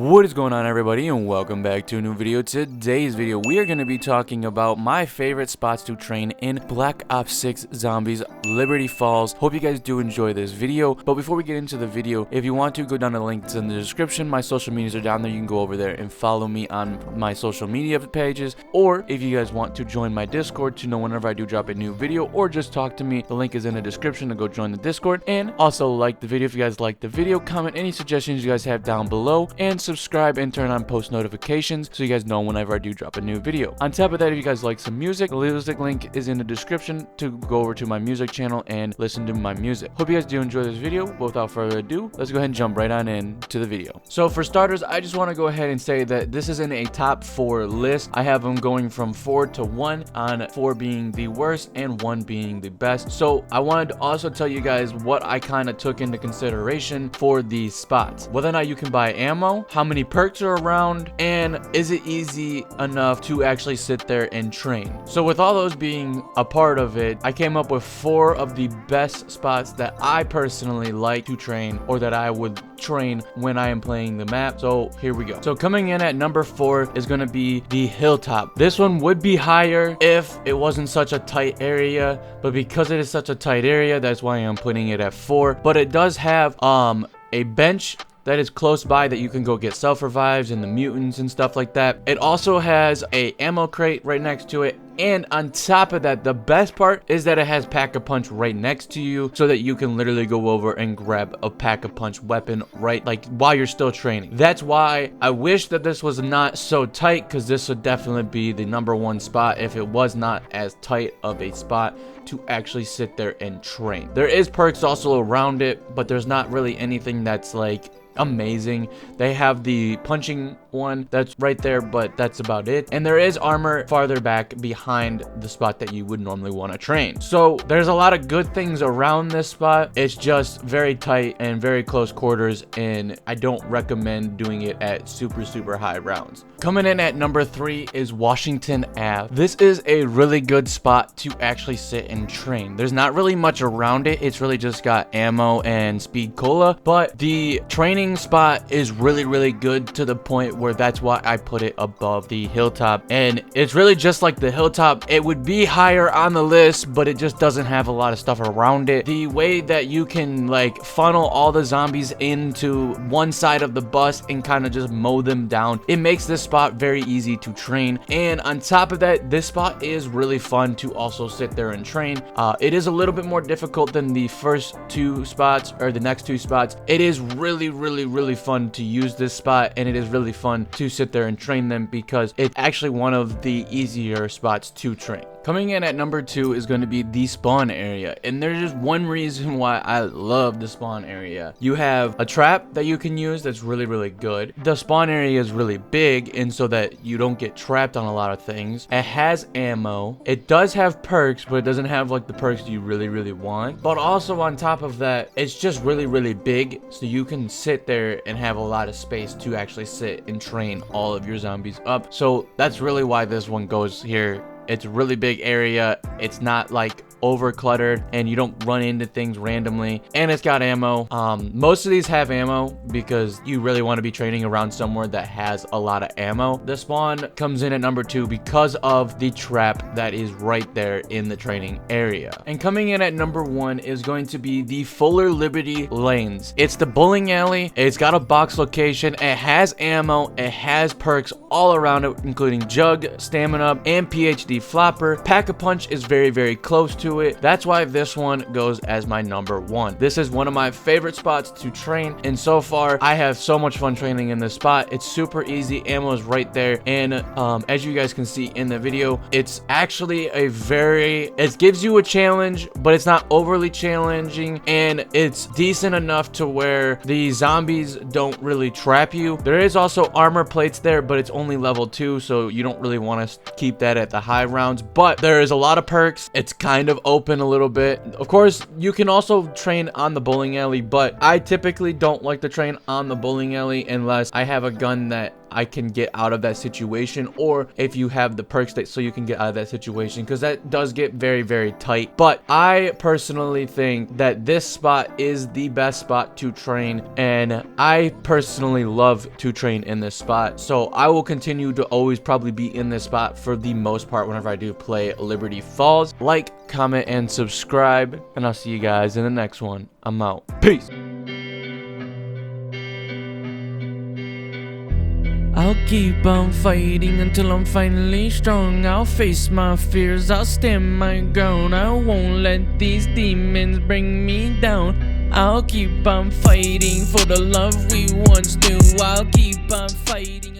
What is going on, everybody, and welcome back to a new video. Today's video we are going to be talking about my favorite spots to train in Black Ops 6 Zombies Liberty Falls. Hope you guys do enjoy this video, but before we get into the video, if you want to, go down to the links in the description. My social medias are down there. You can go over there and follow me on my social media pages, or if you guys want to join my Discord to know whenever I do drop a new video, or just talk to me, the link is in the description to go join the Discord. And also like the video if you guys like the video, comment any suggestions you guys have down below, and subscribe and turn on post notifications so you guys know whenever I do drop a new video. On top of that, if you guys like some music, the music link is in the description to go over to my music channel and listen to my music. Hope you guys do enjoy this video, but without further ado, let's go ahead and jump right on into the video. So for starters, I just want to go ahead and say that this isn't a top 4 list. I have them going from 4 to 1, on 4 being the worst and 1 being the best. So I wanted to also tell you guys what I kind of took into consideration for these spots. Whether or not you can buy ammo, how many perks are around, and is it easy enough to actually sit there and train. So with all those being a part of it, I came up with 4 of the best spots that I personally like to train, or that I would train when I am playing the map. So here we go. So coming in at number 4 is going to be the hilltop. This one would be higher if it wasn't such a tight area, but because it is such a tight area, that's why I'm putting it at 4. But it does have a bench that is close by that you can go get self-revives and the mutants and stuff like that. It also has a ammo crate right next to it. And on top of that, the best part is that it has pack-a-punch right next to you, so that you can literally go over and grab a pack-a-punch weapon right while you're still training. That's why I wish that this was not so tight, because this would definitely be the number 1 spot if it was not as tight of a spot to actually sit there and train. There is perks also around it, but there's not really anything that's like amazing. They have the punching one that's right there, but that's about it. And there is armor farther back behind the spot that you would normally want to train. So there's a lot of good things around this spot. It's just very tight and very close quarters, and I don't recommend doing it at super high rounds. Coming in at number 3 is Washington Ave. This is a really good spot to actually sit and train. There's not really much around it. It's really just got ammo and speed cola, but the training spot is really good to the point where that's why I put it above the hilltop. And it's really just like the hilltop. It would be higher on the list, but it just doesn't have a lot of stuff around it. The way that you can like funnel all the zombies into one side of the bus and kind of just mow them down, it makes this spot very easy to train. And on top of that, this spot is really fun to also sit there and train. It is a little bit more difficult than the first 2 spots, or the next 2 spots. It is really fun to use this spot, and it is really fun to sit there and train them, because it's actually one of the easier spots to train. Coming in at number 2 is going to be the spawn area, and there's just one reason why I love the spawn area. You have a trap that you can use that's really good. The spawn area is really big, and so that you don't get trapped on a lot of things. It has ammo. It does have perks, but it doesn't have like the perks you really want. But also on top of that, it's just really big, so you can sit there and have a lot of space to actually sit and train all of your zombies up. So that's really why this one goes here. It's a really big area. It's not like over cluttered, and you don't run into things randomly, and it's got ammo. Most of these have ammo because you really want to be training around somewhere that has a lot of ammo. The spawn comes in at number 2 because of the trap that is right there in the training area. And coming in at number 1 is going to be the Fuller Liberty Lanes. It's the bowling alley. It's got a box location. It has ammo. It has perks all around it, including jug, stamina, and PhD flopper. Pack-a-punch is very close to it. That's why this one goes as my number 1. This is one of my favorite spots to train, and so far I have so much fun training in this spot. It's super easy. Ammo is right there, and as you guys can see in the video, it's actually it gives you a challenge, but it's not overly challenging, and it's decent enough to where the zombies don't really trap you. There is also armor plates there, but it's only level 2, so you don't really want to keep that at the high rounds. But there is a lot of perks. It's kind of open a little bit. Of course, you can also train on the bowling alley, but I typically don't like to train on the bowling alley unless I have a gun that I can get out of that situation, or if you have the perks that so you can get out of that situation, because that does get very, very tight. But I personally think that this spot is the best spot to train, and I personally love to train in this spot, so I will continue to always probably be in this spot for the most part whenever I do play Liberty Falls. Like, comment, and subscribe, and I'll see you guys in the next one. I'm out. Peace. I'll keep on fighting until I'm finally strong. I'll face my fears, I'll stand my ground. I won't let these demons bring me down. I'll keep on fighting for the love we once knew. I'll keep on fighting.